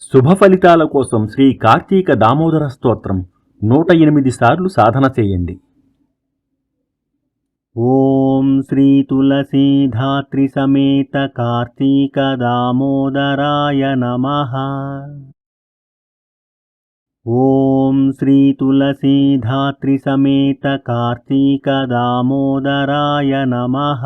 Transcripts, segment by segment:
శుభ ఫలితాల కోసం శ్రీ కార్తీక దామోదర స్తోత్రం 108 సార్లు సాధన చేయండి. ఓం శ్రీ తులసీధాత్రి సమేత కార్తీక దామోదరాయ నమః. ఓం శ్రీ తులసీధాత్రి సమేత కార్తీక దామోదరాయ నమః.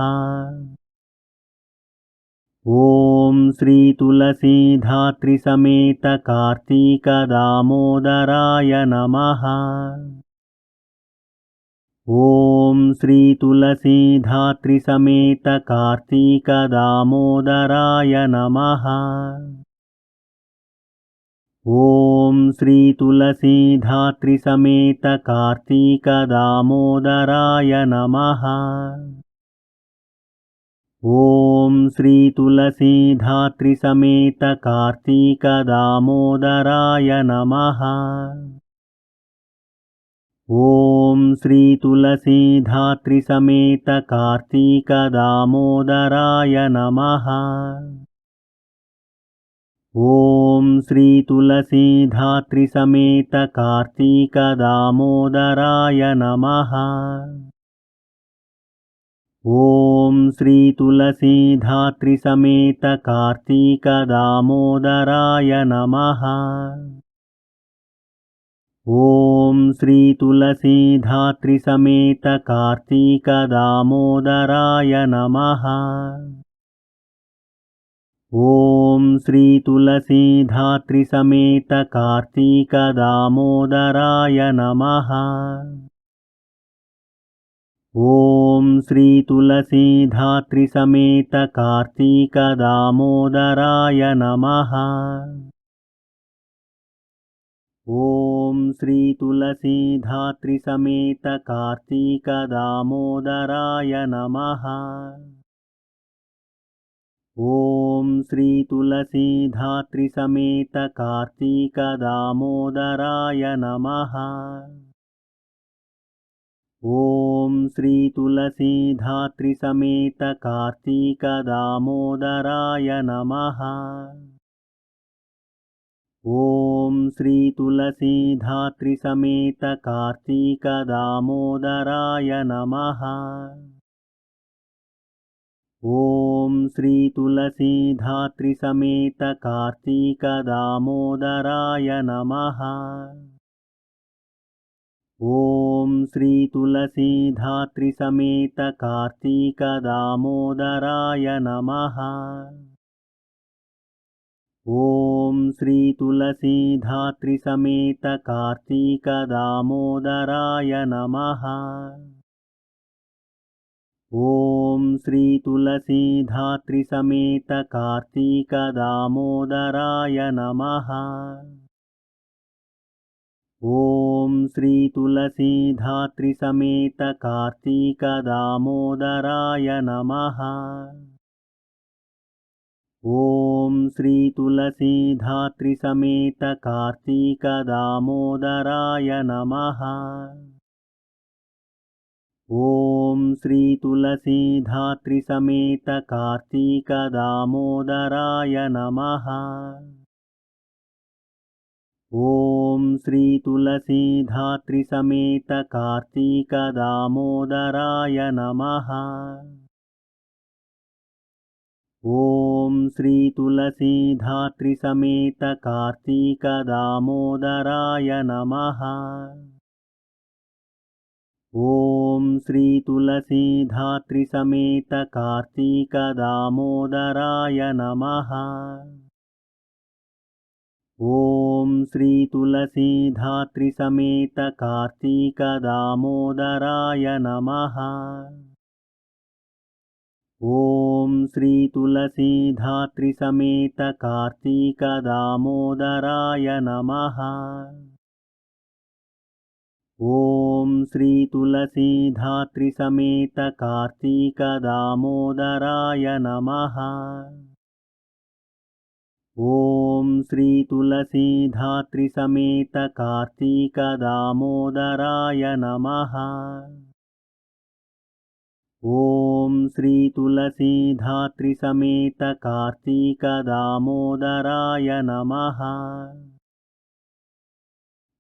ఓం శ్రీ తులసీధాత్రి సమేత కార్తీక దామోదరాయ నమః. ఓం శ్రీ తులసీధాత్రి సమేత కార్తీక దామోదరాయ నమః. ఓం శ్రీ తులసీధాత్రి సమేత కార్తీక దామోదరాయ నమః. ఓం శ్రీ తులసీధాత్రి సమేత కార్తీక దామోదరాయ నమః. ఓం శ్రీ తులసీధాత్రి సమేత కార్తీక దామోదరాయ నమః. ఓం శ్రీ తులసీధాత్రి సమేత కార్తీక దామోదరాయ నమః. ఓం శ్రీ తులసీధాత్రి సమేత కార్తీక దామోదరాయ నమః. ఓం శ్రీ తులసీధాత్రి సమేత కార్తీక దామోదరాయ నమః. ఓం శ్రీ తులసీధాత్రి సమేత కార్తీక దామోదరాయ నమః. ఓం శ్రీ తులసీధాత్రి సమేత కార్తీక దామోదరాయ నమః. ఓం శ్రీ తులసీధాత్రి సమేత కార్తీక దామోదరాయ నమః. ఓం శ్రీ తులసీధాత్రి సమేత కార్తీక దామోదరాయ నమః. ఓం శ్రీ తులసీధాత్రి సమేత కార్తీక దామోదరాయ నమః. ఓం శ్రీ తులసీధాత్రి సమేత కార్తీక దామోదరాయ నమః. ఓం శ్రీ తులసీధాత్రి సమేత కార్తీక దామోదరాయ నమః. ఓం శ్రీ తులసీధాత్రి సమేత కార్తీక దామోదరాయ నమః. ఓం శ్రీ తులసీధాత్రి సమేత కార్తీక దామోదరాయ నమః. ఓం శ్రీ తులసీధాత్రి సమేత కార్తీక దామోదరాయ నమః. ఓం శ్రీ తులసీధాత్రి సమేత కార్తీక దామోదరాయ నమః. ఓం శ్రీ తులసీధాత్రి సమేత కార్తీక దామోదరాయ నమః. ఓం శ్రీ తులసీధాత్రి సమేత కార్తీక దామోదరాయ నమః. ఓం శ్రీ తులసీధాత్రి సమేత కార్తీక దామోదరాయ నమః. ఓం శ్రీ తులసీధాత్రి సమేత కార్తీక దామోదరాయ నమః. ఓం శ్రీ తులసీధాత్రి సమేత కార్తీక దామోదరాయ నమః. ఓం శ్రీ తులసీధాత్రి సమేత కార్తీక దామోదరాయ నమః. ఓం శ్రీ తులసీధాత్రి సమేత కార్తీక దామోదరాయ నమః. ఓం శ్రీ తులసీధాత్రి సమేత కార్తీక దామోదరాయ నమః. ఓం శ్రీ తులసీధాత్రి సమేత కార్తీక దామోదరాయ నమః. ఓం శ్రీ తులసీధాత్రి సమేత కార్తీక దామోదరాయ నమః.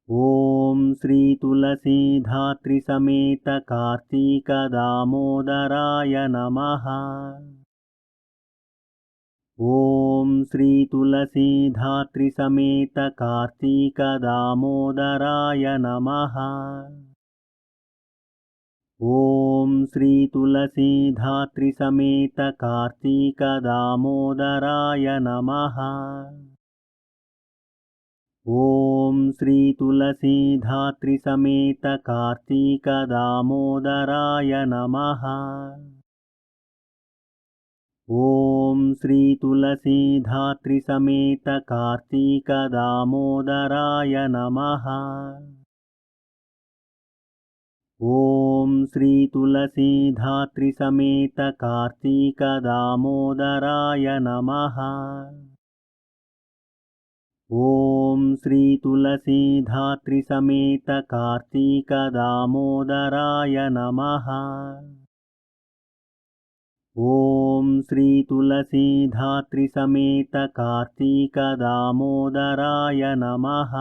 ఓం శ్రీ తులసీధాత్రి సమేత కార్తీక దామోదరాయ నమః. ఓం శ్రీ తులసీధాత్రి సమేత కార్తీక దామోదరాయ నమః. ఓం శ్రీ తులసీధాత్రి సమేత కార్తీక దామోదరాయ నమః. ఓం శ్రీ తులసీధాత్రి సమేత కార్తీక దామోదరాయ నమః. ఓం శ్రీ తులసీధాత్రి సమేత కార్తీక దామోదరాయ నమః. ఓం శ్రీ తులసీధాత్రి సమేత కార్తీక దామోదరాయ నమః. ఓం శ్రీ తులసీధాత్రి సమేత కార్తీక దామోదరాయ నమః. ఓం శ్రీ తులసీధాత్రి సమేత కార్తీక దామోదరాయ నమః.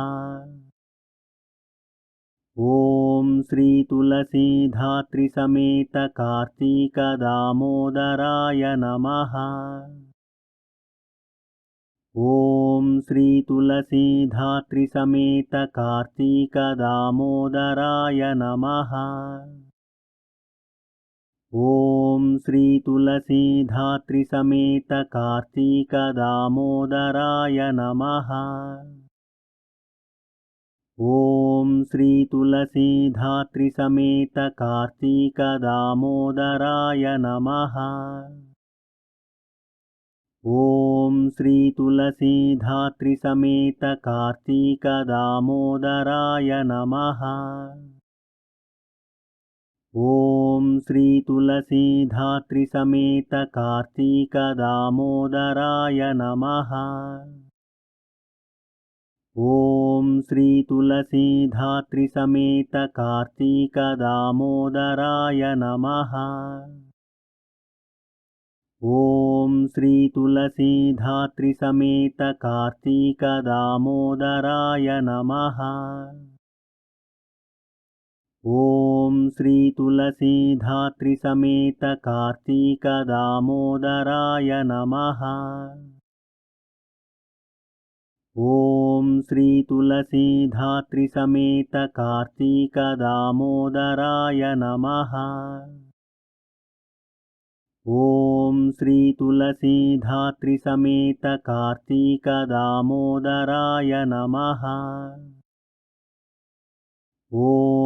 ఓం శ్రీ తులసీధాత్రి సమేత కార్తీక దామోదరాయ నమః. ఓం శ్రీ తులసీధాత్రి సమేత కార్తీక దామోదరాయ నమః. ఓం శ్రీ తులసీధాత్రి సమేత కార్తీక దామోదరాయ నమః. ఓం శ్రీ తులసీధాత్రి సమేత కార్తీక దామోదరాయ నమః. ఓం శ్రీ తులసీధాత్రి సమేత కార్తీక దామోదరాయ నమః. ఓం శ్రీ తులసీధాత్రి సమేత కార్తీక దామోదరాయ నమః. ఓం శ్రీ తులసీధాత్రి సమేత కార్తీక దామోదరాయ నమః. ఓం శ్రీ తులసీధాత్రి సమేత కార్తీక దామోదరాయ నమః. ఓం శ్రీ తులసీధాత్రి సమేత కార్తీక దామోదరాయ నమః. ఓం శ్రీ తులసీధాత్రి సమేత కార్తీక దామోదరాయ నమః. ఓం శ్రీ తులసీధాత్రి సమేత కార్తీక దామోదరాయ నమః. ఓం శ్రీ తులసీధాత్రి సమేత కార్తీక దామోదరాయ నమః. ఓం శ్రీ తులసీధాత్రి సమేత కార్తీక దామోదరాయ నమః. ఓం శ్రీ తులసీధాత్రి సమేత కార్తీక దామోదరాయ నమః.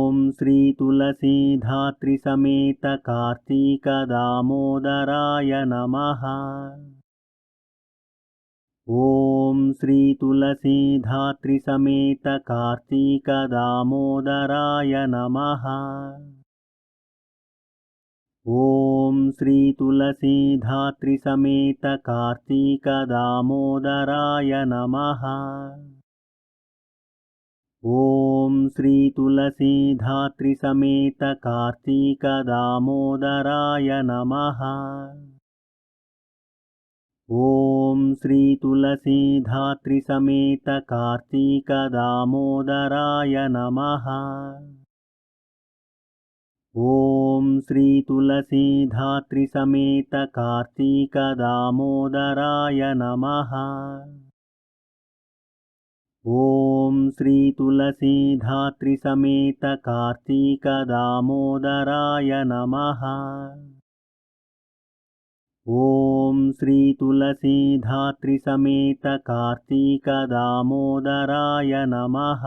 ఓం శ్రీ తులసీధాత్రి సమేత కార్తీక దామోదరాయ నమః. ఓం శ్రీ తులసీధాత్రి సమేత కార్తీక దామోదరాయ నమః. ఓం శ్రీ తులసీధాత్రి సమేత కార్తీక దామోదరాయ నమః. ఓం శ్రీ తులసీధాత్రి సమేత కార్తీక దామోదరాయ నమః. ఓం శ్రీ తులసీధాత్రి సమేత కార్తీక దామోదరాయ నమః. ఓం శ్రీ తులసీధాత్రి సమేత కార్తీక దామోదరాయ నమః. ఓం శ్రీ తులసీధాత్రి సమేత కార్తీక దామోదరాయ నమః. ఓం శ్రీ తులసీధాత్రి సమేత కార్తీక దామోదరాయ నమః. ఓం శ్రీ తులసీధాత్రి సమేత కార్తీక దామోదరాయ నమః.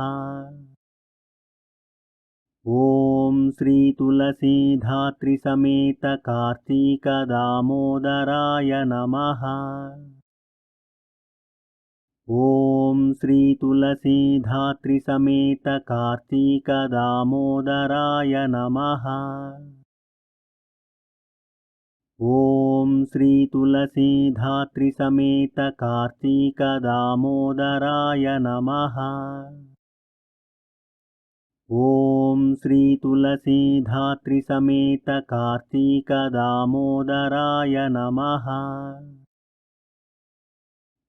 ఓం శ్రీ తులసీధాత్రి సమేత కార్తీక దామోదరాయ నమః. ఓం శ్రీ తులసీధాత్రి సమేత కార్తీక దామోదరాయ నమః. ఓం శ్రీ తులసీధాత్రి సమేత కార్తీక దామోదరాయ నమః. ॐ श्री तुलसीधात्री समेत कार्तिक दामोदराय नमः।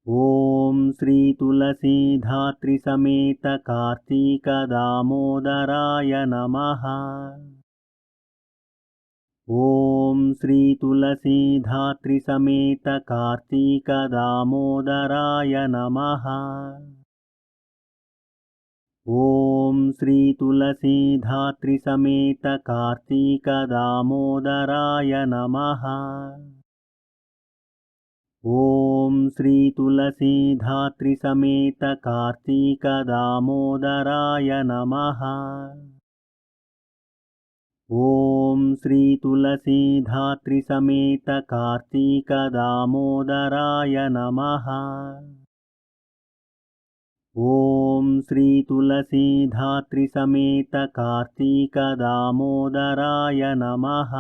ॐ श्री तुलसीधात्री समेत कार्तिक दामोदराय नमः। ॐ श्री तुलसीधात्री समेत कार्तिक दामोदराय नमः। ॐ श्री तुलसीधात्री समेत कार्तिक दामोदराय नमः। ॐ श्री तुलसीधात्री समेत कार्तिक दामोदराय नमः। ॐ श्री तुलसीधात्री समेत कार्तिक दामोदराय नमः। ॐ श्री तुलसीधात्री समेत कार्तिक दामोदराय नमः।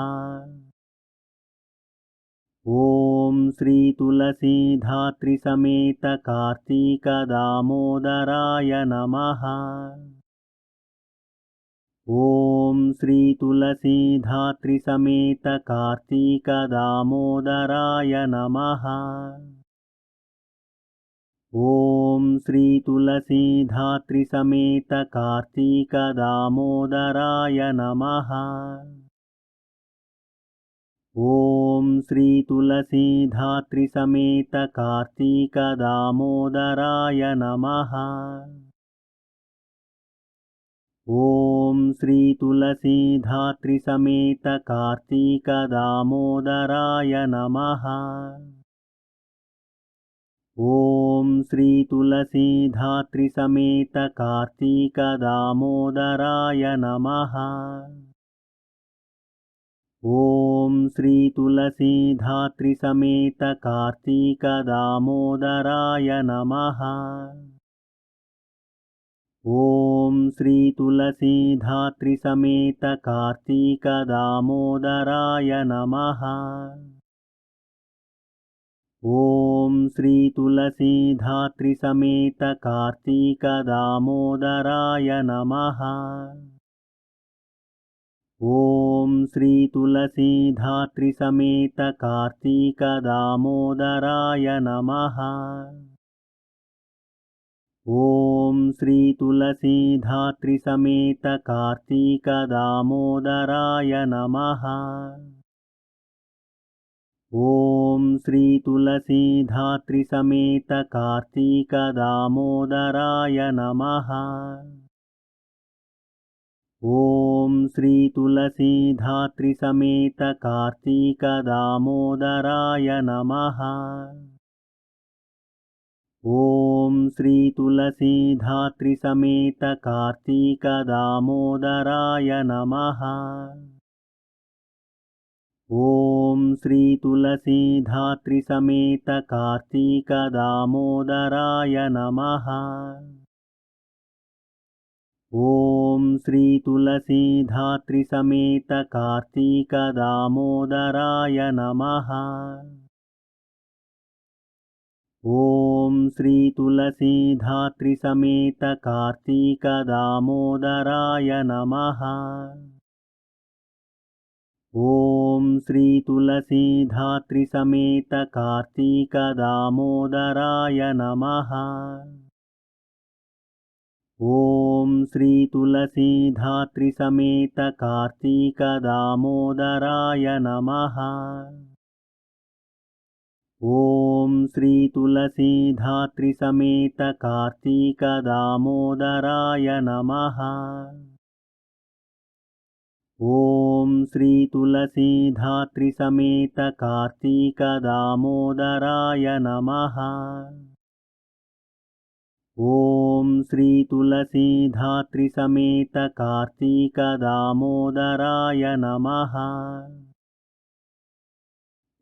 ॐ श्री तुलसीधात्री समेत कार्तिक दामोदराय नमः। ॐ श्री तुलसीधात्री समेत कार्तिक दामोदराय नमः। ॐ श्री तुलसीधात्री समेत कार्तिक दामोदराय नमः। ॐ श्री तुलसीधात्री समेत कार्तिक दामोदराय नमः। ॐ श्री तुलसीधात्री समेत कार्तिक दामोदराय नमः। ॐ श्री तुलसीधात्री समेत कार्तिक दामोदराय नमः। ॐ श्री तुलसीधात्री समेत कार्तिक दामोदराय नमः। ॐ श्री तुलसीधात्री समेत कार्तिक दामोदराय नमः। ॐ श्री तुलसीधात्री समेत कार्तिक दामोदराय नमः। ॐ श्री तुलसीधात्री समेत कार्तिक दामोदराय नमः। ॐ श्री तुलसीधात्री समेत कार्तिक दामोदराय नमः। ॐ श्री तुलसीधात्री समेत कार्तिक दामोदराय नमः। ॐ श्री तुलसीधात्री समेत कार्तिक दामोदराय नमः। ॐ श्री तुलसीधात्री समेत कार्तिक दामोदराय नमः। ॐ श्री तुलसीधात्री समेत कार्तिक दामोदराय नमः। ॐ श्री तुलसीधात्री समेत कार्तिक दामोदराय नमः। ॐ श्री तुलसीधात्री समेत कार्तिक दामोदराय नमः। ॐ श्री तुलसीधात्री समेत कार्तिक दामोदराय नमः। ॐ श्री तुलसीधात्री समेत कार्तिक दामोदराय नमः। ॐ श्री तुलसीधात्री समेत कार्तिक दामोदराय नमः। ॐ श्री तुलसीधात्री समेत कार्तिक दामोदराय नमः। ॐ श्री तुलसीधात्री समेत कार्तिक दामोदराय नमः।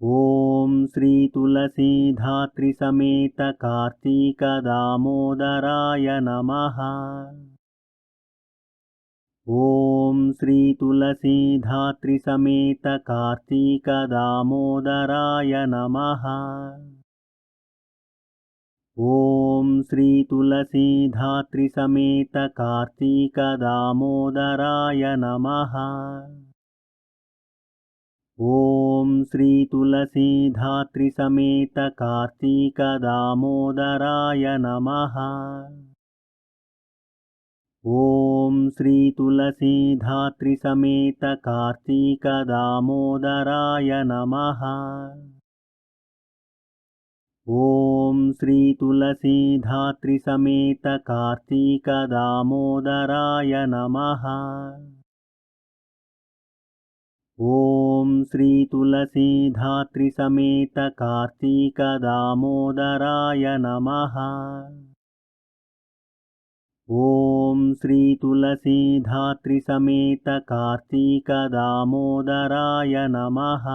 ॐ श्री तुलसीधात्री समेत कार्तिक दामोदराय नमः। ॐ श्री तुलसीधात्री समेत कार्तिक दामोदराय नमः। ॐ श्रीतुलसीधात्रिसमेत कार्तीकदामोदराय नमः। ॐ श्रीतुलसीधात्रिसमेत कार्तीकदामोदराय नमः। ॐ श्रीतुलसीधात्रिसमेत कार्तीकदामोदराय नमः। ॐ श्रीतुलसीधात्रिसमेत कार्तीकदामोदराय नमः। ॐ श्रीतुलसीधात्रिसमेत कार्तीकदामोदराय नमः। ॐ श्रीतुलसीधात्रिसमेत कार्तीकदामोदराय नमः।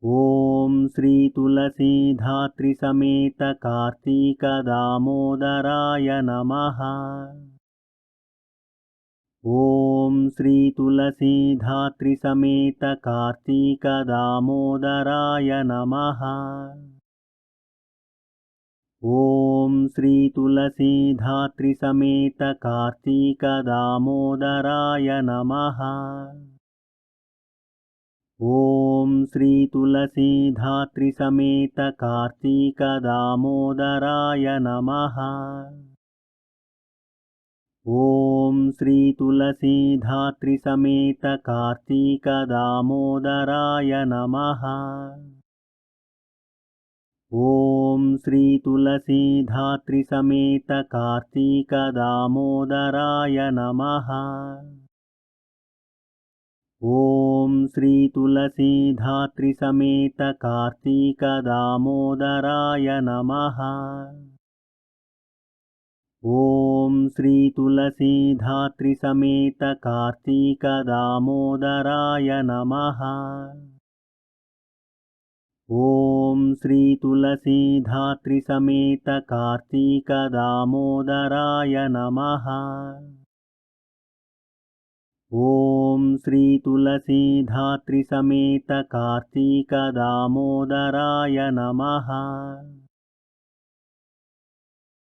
ॐ श्रीतुलसीधात्रिसमेत कार्तीकदामोदराय नमः। ॐ श्रीतुलसीधात्रिसमेत कार्तीकदामोदराय नमः। ॐ श्रीतुलसीधात्रिसमेत कार्तीकदामोदराय नमः। ॐ श्रीतुलसीधात्रिसमेत कार्तीकदामोदराय नमः। ॐ श्रीतुलसीधात्रिसमेत कार्तीकदामोदराय नमः। ॐ श्रीतुलसीधात्रिसमेत कार्तीकदामोदराय नमः। ॐ श्रीतुलसीधात्रिसमेत कार्तीकदामोदराय नमः। ॐ श्रीतुलसीधात्रिसमेत कार्तीकदामोदराय नमः। ॐ श्रीतुलसीधात्रिसमेत कार्तीकदामोदराय नमः। ॐ श्रीतुलसीधात्रिसमेत कार्तीकदामोदराय नमः।